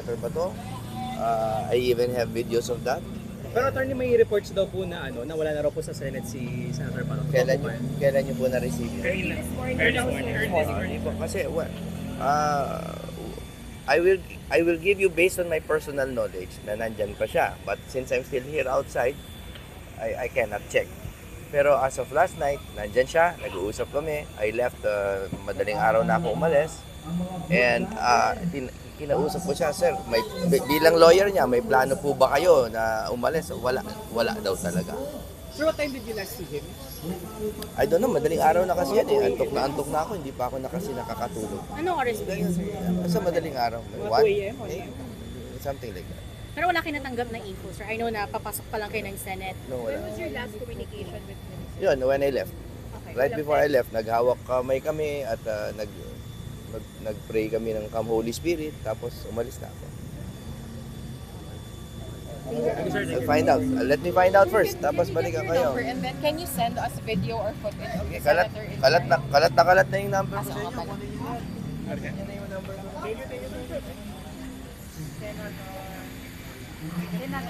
Senator Bato. I even have videos of that. Pero attorney, may reports daw po na na wala na raw po sa Senate si Senator Bato. Kailan niyo po na-receive yun? Early this morning. Kasi, I will give you based on my personal knowledge na nandyan pa siya. But since I'm still here outside, I cannot check. Pero as of last night, nandyan siya, nag-uusap kami. I left, madaling araw na ako umalis. And kinausap ko siya, sir, bilang lawyer niya, may plano po ba kayo na umalis? Wala daw talaga. So what time did you last see him? I don't know, madaling araw na kasi yan eh. Antok na ako, hindi pa ako nakakatulog. Anong oras ba yun, sir? Sa madaling araw. Mga 1 2 a.m. something like that. Pero wala kayo natanggap na info, sir. I know na papasok pa lang kayo ng Senate. No, wala. When was your last communication with him? Yun, when I left. Okay. Right before I left, naghawak kamay kami at nag-pray kami ng Come Holy Spirit, tapos umalis na ako. I'll find out. Let me find out first, tapos balikan kayo. And then can you send us video or footage of the Kalat senator? kalat na yung number ko sa inyo. Thank you.